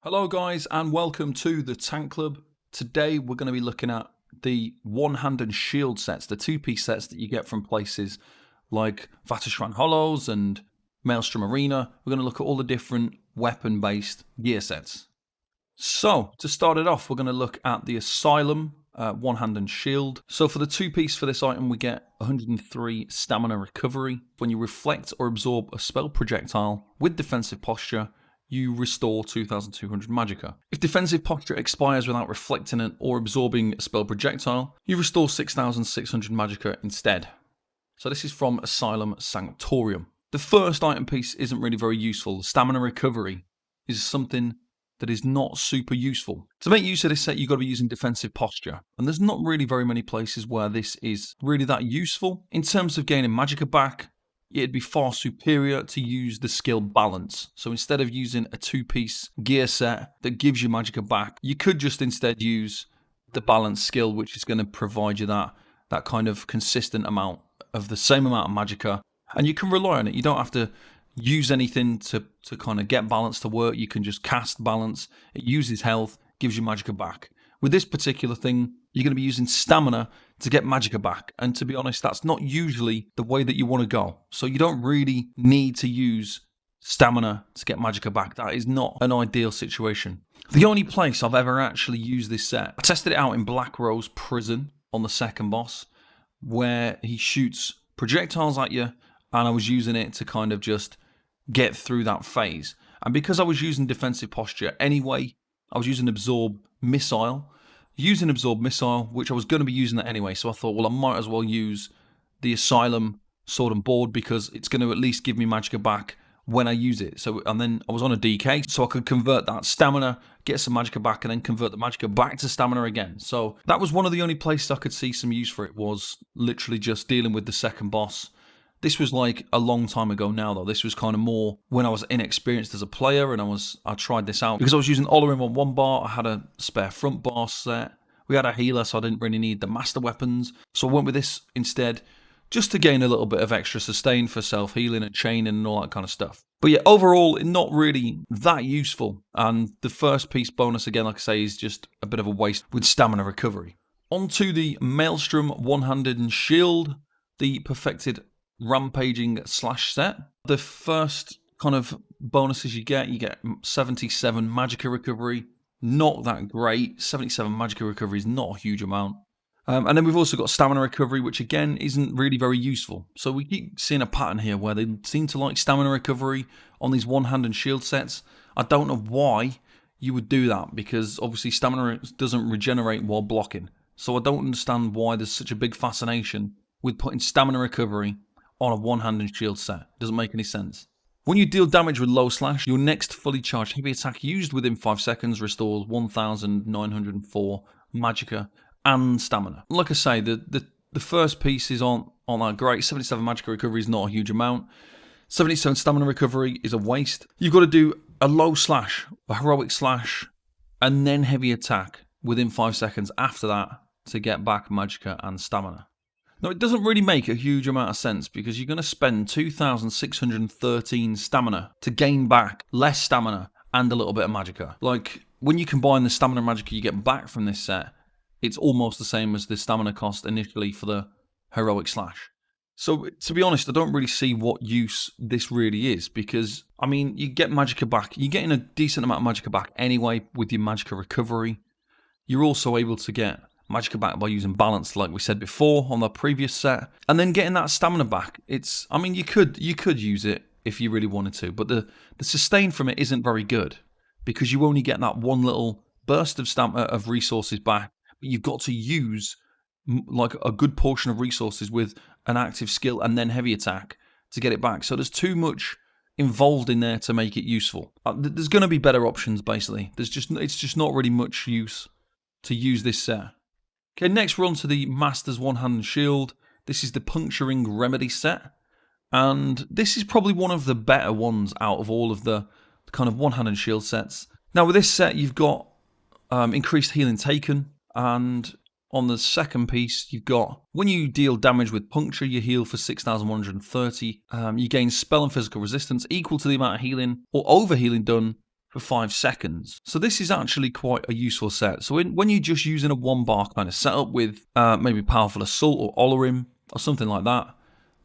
Hello guys and welcome to the Tank Club. Today we're going to be looking at the one-hand and shield sets, the two-piece sets that you get from places like Vateshran Hollows and Maelstrom Arena. We're going to look at all the different weapon-based gear sets. So to start it off, we're going to look at the Asylum one-hand and shield. So for the two-piece for this item, we get 103 stamina recovery. When you reflect or absorb a spell projectile with defensive posture, you restore 2,200 magicka. If defensive posture expires without reflecting it or absorbing a spell projectile, you restore 6,600 magicka instead. So this is from Asylum Sanctorium. The first item piece isn't really very useful. Stamina recovery is something that is not super useful. To make use of this set, you've got to be using defensive posture, and there's not really very many places where this is really that useful. In terms of gaining magicka back, it'd be far superior to use the skill balance. So instead of using a two-piece gear set that gives you magicka back, you could just instead use the balance skill, which is going to provide you that kind of consistent amount of the same amount of magicka, and you can rely on it. You don't have to use anything to kind of get balance to work. You can just cast balance. It uses health, gives you magicka back. With this particular thing, you're going to be using stamina to get magicka back. And to be honest, that's not usually the way that you want to go. So you don't really need to use stamina to get magicka back. That is not an ideal situation. The only place I've ever actually used this set, I tested it out in Blackrose Prison on the second boss, where he shoots projectiles at you, and I was using it to kind of just get through that phase. And because I was using defensive posture anyway, I was using Absorb Missile, which I was going to be using that anyway, so I thought, well, I might as well use the Asylum Sword and Board because it's going to at least give me magicka back when I use it. So, and then I was on a DK, so I could convert that stamina, get some magicka back, and then convert the magicka back to stamina again. So that was one of the only places I could see some use for it, was literally just dealing with the second boss. This was like a long time ago now, though. This was kind of more when I was inexperienced as a player, and I tried this out because I was using Ollrim on one bar. I had a spare front bar set. We had a healer, so I didn't really need the master weapons. So I went with this instead, just to gain a little bit of extra sustain for self-healing and chaining and all that kind of stuff. But yeah, overall, not really that useful. And the first piece bonus, again, like I say, is just a bit of a waste with stamina recovery. On to the Maelstrom one-handed and shield, the perfected rampaging slash set. The first kind of bonuses you get 77 magicka recovery. Not that great. 77 magicka recovery is not a huge amount. And then we've also got stamina recovery, which again isn't really very useful. So we keep seeing a pattern here where they seem to like stamina recovery on these one-hand and shield sets. I don't know why you would do that, because obviously stamina doesn't regenerate while blocking. So I don't understand why there's such a big fascination with putting stamina recovery on a one-hand and shield set. It doesn't make any sense. When you deal damage with low slash, your next fully charged heavy attack used within 5 seconds restores 1,904 magicka and stamina. Like I say, the first pieces aren't that great. 77 magicka recovery is not a huge amount. 77 stamina recovery is a waste. You've got to do a low slash, a heroic slash, and then heavy attack within 5 seconds after that to get back magicka and stamina. Now, it doesn't really make a huge amount of sense because you're going to spend 2,613 stamina to gain back less stamina and a little bit of magicka. Like, when you combine the stamina and magicka you get back from this set, it's almost the same as the stamina cost initially for the heroic slash. So, to be honest, I don't really see what use this really is because, I mean, you get magicka back. You're getting a decent amount of magicka back anyway with your magicka recovery. You're also able to get magicka back by using balance, like we said before on the previous set, and then getting that stamina back. I mean, you could use it if you really wanted to, but the sustain from it isn't very good because you only get that one little burst of stamina of resources back. But you've got to use like a good portion of resources with an active skill and then heavy attack to get it back. So there's too much involved in there to make it useful. There's going to be better options. Basically, it's just not really much use to use this set. Okay, next we're on to the Master's one-hand shield. This is the Puncturing Remedy set, and this is probably one of the better ones out of all of the kind of one-hand and shield sets. Now with this set you've got increased healing taken, and on the second piece you've got when you deal damage with puncture you heal for 6,130. You gain spell and physical resistance equal to the amount of healing or over healing done for 5 seconds. So this is actually quite a useful set. So when you're just using a 1-bar kind of setup with maybe Powerful Assault or Olorim or something like that,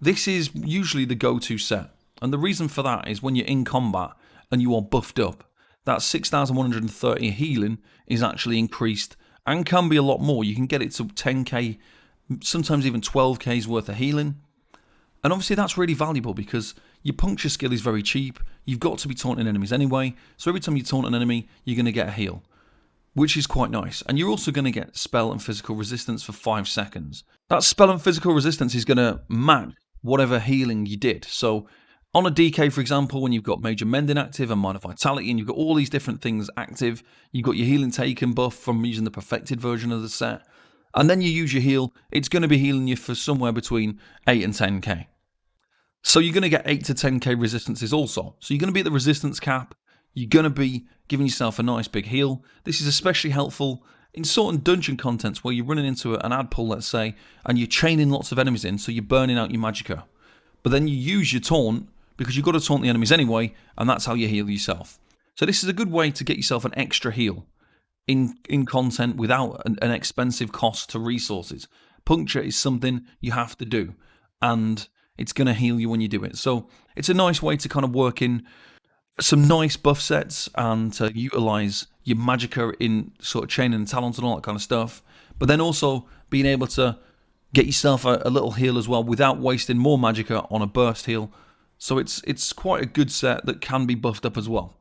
this is usually the go-to set. And the reason for that is when you're in combat and you are buffed up, that 6,130 healing is actually increased and can be a lot more. You can get it to 10k, sometimes even 12k's worth of healing. And obviously that's really valuable because your puncture skill is very cheap. You've got to be taunting enemies anyway. So every time you taunt an enemy, you're going to get a heal, which is quite nice. And you're also going to get spell and physical resistance for 5 seconds. That spell and physical resistance is going to match whatever healing you did. So on a DK, for example, when you've got Major Mending active and Minor Vitality, and you've got all these different things active, you've got your healing taken buff from using the perfected version of the set, and then you use your heal, it's going to be healing you for somewhere between 8 and 10k. So you're going to get 8 to 10k resistances also. So you're going to be at the resistance cap, you're going to be giving yourself a nice big heal. This is especially helpful in certain dungeon contents where you're running into an ad pull, let's say, and you're chaining lots of enemies in, so you're burning out your magicka. But then you use your taunt, because you've got to taunt the enemies anyway, and that's how you heal yourself. So this is a good way to get yourself an extra heal in content without an expensive cost to resources. Puncture is something you have to do, and it's going to heal you when you do it. So it's a nice way to kind of work in some nice buff sets and to utilise your magicka in sort of chaining and talons and all that kind of stuff, but then also being able to get yourself a little heal as well without wasting more magicka on a burst heal. So it's quite a good set that can be buffed up as well.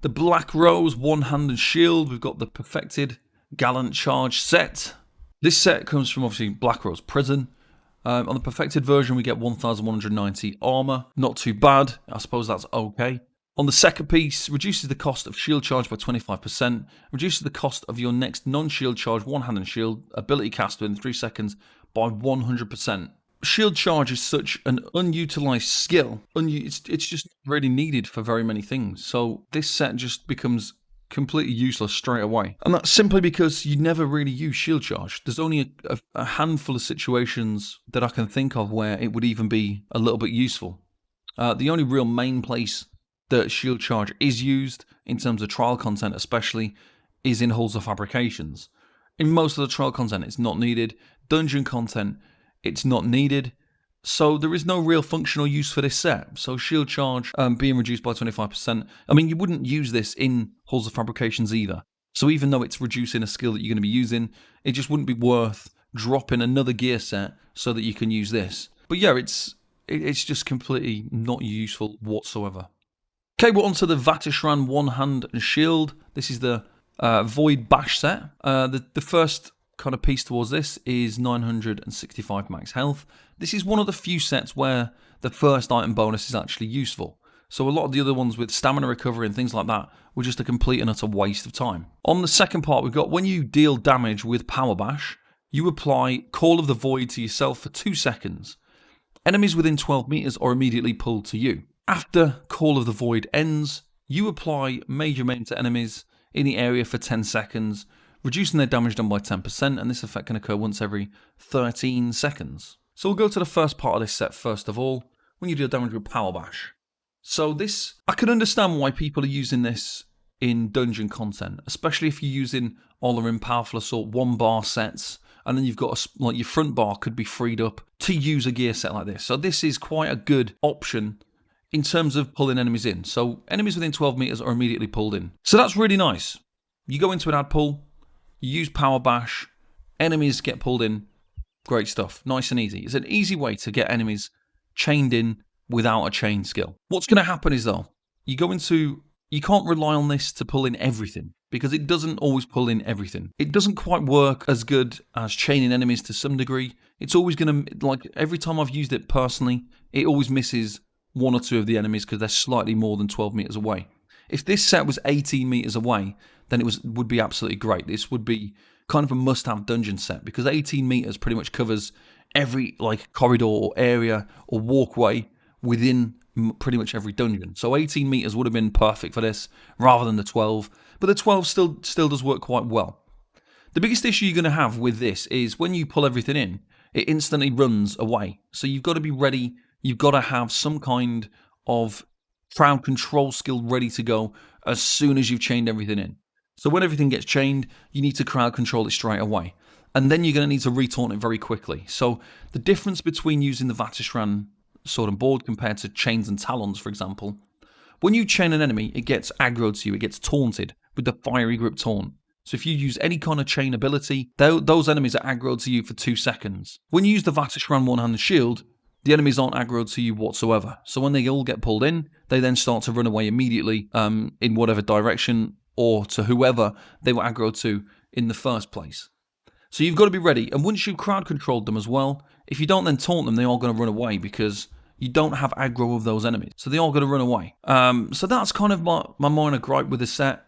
The Blackrose one-handed shield, we've got the perfected Gallant Charge set. This set comes from obviously Blackrose Prison. On the perfected version we get 1,190 armor, not too bad, I suppose that's okay. On the second piece, reduces the cost of shield charge by 25%, reduces the cost of your next non-shield charge one-handed shield ability cast within 3 seconds by 100%. Shield charge is such an unutilized skill. It's just really needed for very many things. So this set just becomes completely useless straight away. And that's simply because you never really use shield charge. There's only a handful of situations that I can think of where it would even be a little bit useful. The only real main place that shield charge is used, in terms of trial content especially, is in Halls of Fabrications. In most of the trial content it's not needed. Dungeon content, it's not needed, so there is no real functional use for this set. So shield charge being reduced by 25%, I mean, you wouldn't use this in Halls of Fabrications either. So even though it's reducing a skill that you're going to be using, it just wouldn't be worth dropping another gear set so that you can use this. But yeah, it's just completely not useful whatsoever. Okay, we're on to the Vateshran one-hand shield. This is the Void Bash set. The first kind of piece towards this is 965 max health. This is one of the few sets where the first item bonus is actually useful. So a lot of the other ones with stamina recovery and things like that were just a complete and utter waste of time. On the second part, we've got when you deal damage with Power Bash, you apply Call of the Void to yourself for 2 seconds. Enemies within 12 meters are immediately pulled to you. After Call of the Void ends, you apply Major Maim to enemies in the area for 10 seconds, reducing their damage done by 10%, and this effect can occur once every 13 seconds. So we'll go to the first part of this set first of all, when you deal damage with Power Bash. So this, I can understand why people are using this in dungeon content, especially if you're using Olorim Powerful Assault 1-bar sets, and then you've got like your front bar could be freed up to use a gear set like this. So this is quite a good option in terms of pulling enemies in. So enemies within 12 meters are immediately pulled in. So that's really nice. You go into an ad pull, you use Power Bash, enemies get pulled in, great stuff, nice and easy. It's an easy way to get enemies chained in without a chain skill. What's going to happen is though, you can't rely on this to pull in everything, because it doesn't always pull in everything. It doesn't quite work as good as chaining enemies to some degree. It's always going to, like every time I've used it personally, it always misses 1 or 2 of the enemies because they're slightly more than 12 meters away. If this set was 18 meters away, then it would be absolutely great. This would be kind of a must-have dungeon set, because 18 meters pretty much covers every like corridor or area or walkway within pretty much every dungeon. So 18 meters would have been perfect for this rather than the 12, but the 12 still does work quite well. The biggest issue you're going to have with this is when you pull everything in, it instantly runs away. So you've got to be ready, you've got to have some kind of crowd control skill ready to go, as soon as you've chained everything in. So when everything gets chained, you need to crowd control it straight away. And then you're going to need to retaunt it very quickly. So the difference between using the Vateshran sword and board compared to chains and talons, for example, when you chain an enemy, it gets aggroed to you, it gets taunted with the fiery grip taunt. So if you use any kind of chain ability, those enemies are aggroed to you for 2 seconds. When you use the Vateshran one-handed shield, the enemies aren't aggroed to you whatsoever. So when they all get pulled in, they then start to run away immediately in whatever direction or to whoever they were aggroed to in the first place. So you've got to be ready. And once you've crowd controlled them as well, if you don't then taunt them, they're all going to run away because you don't have aggro of those enemies. So they're all going to run away. So that's kind of my minor gripe with the set.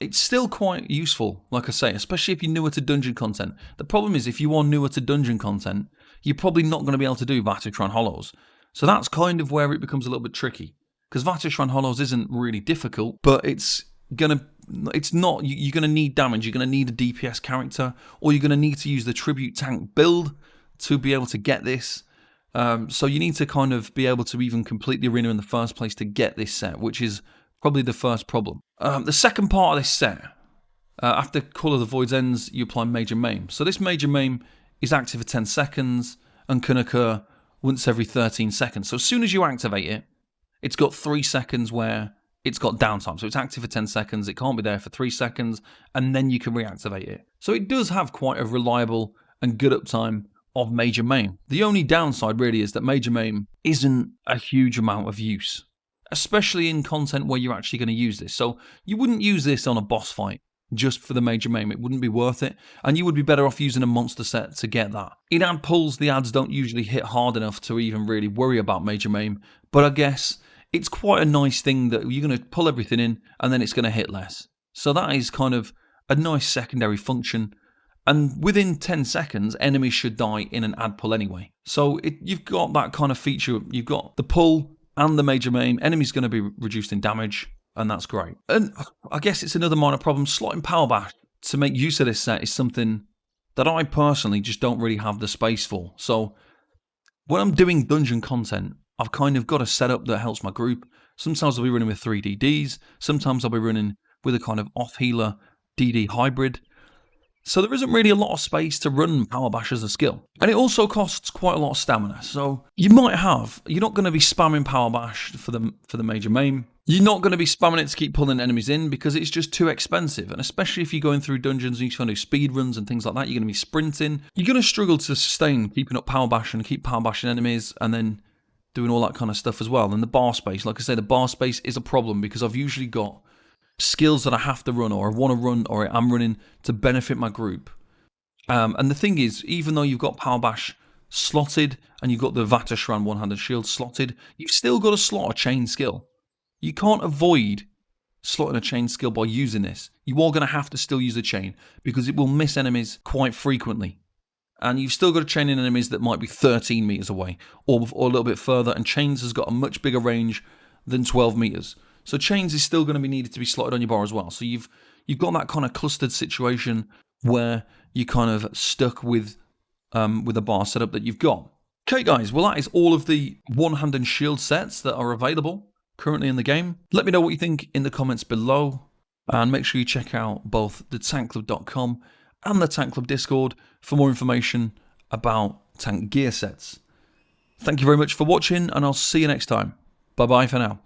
It's still quite useful, like I say, especially if you're newer to dungeon content. The problem is if you are newer to dungeon content, you're probably not going to be able to do Vateshran Hollows. So that's kind of where it becomes a little bit tricky. Because Vateshran Hollows isn't really difficult, but you're going to need damage, you're going to need a DPS character, or you're going to need to use the tribute tank build to be able to get this. So you need to kind of be able to even complete the arena in the first place to get this set, which is probably the first problem. The second part of this set, after Call of the Void's ends, you apply Major Maim. So this Major Maim is active for 10 seconds and can occur once every 13 seconds. So as soon as you activate it, it's got 3 seconds where it's got downtime. So it's active for 10 seconds, it can't be there for 3 seconds, and then you can reactivate it. So it does have quite a reliable and good uptime of Major Maim. The only downside really is that Major Maim isn't a huge amount of use, especially in content where you're actually going to use this. So you wouldn't use this on a boss fight just for the Major Maim. It wouldn't be worth it, and you would be better off using a monster set to get that. In ad pulls, the ads don't usually hit hard enough to even really worry about Major Maim, but I guess it's quite a nice thing that you're going to pull everything in and then it's going to hit less. So that is kind of a nice secondary function. And within 10 seconds, enemies should die in an ad pull anyway. So you've got that kind of feature. You've got the pull and the Major Maim. Enemies going to be reduced in damage, and that's great. And I guess it's another minor problem. Slotting Power Bash to make use of this set is something that I personally just don't really have the space for. So when I'm doing dungeon content, I've kind of got a setup that helps my group. Sometimes I'll be running with 3 DDs. Sometimes I'll be running with a kind of off-healer DD hybrid. So there isn't really a lot of space to run Power Bash as a skill. And it also costs quite a lot of stamina. So you're not going to be spamming Power Bash for the Major Maim. You're not going to be spamming it to keep pulling enemies in because it's just too expensive. And especially if you're going through dungeons and you're trying to do speed runs and things like that, you're going to be sprinting. You're going to struggle to sustain keeping up Power Bash and keep Power Bashing enemies and then doing all that kind of stuff as well. And the bar space, like I say, the bar space is a problem because I've usually got skills that I have to run or I want to run or I'm running to benefit my group. And the thing is, even though you've got Power Bash slotted and you've got the Vateshran one-handed shield slotted, you've still got to slot a chain skill. You can't avoid slotting a chain skill by using this. You are going to have to still use the chain because it will miss enemies quite frequently. And you've still got to chain in enemies that might be 13 meters away or a little bit further, and chains has got a much bigger range than 12 meters. So chains is still going to be needed to be slotted on your bar as well. So you've got that kind of clustered situation where you're kind of stuck with a bar setup that you've got. Okay, guys, well that is all of the one-handed shield sets that are available currently in the game. Let me know what you think in the comments below, and make sure you check out both the tankclub.com and the Tank Club Discord for more information about tank gear sets. Thank you very much for watching, and I'll see you next time. Bye bye for now.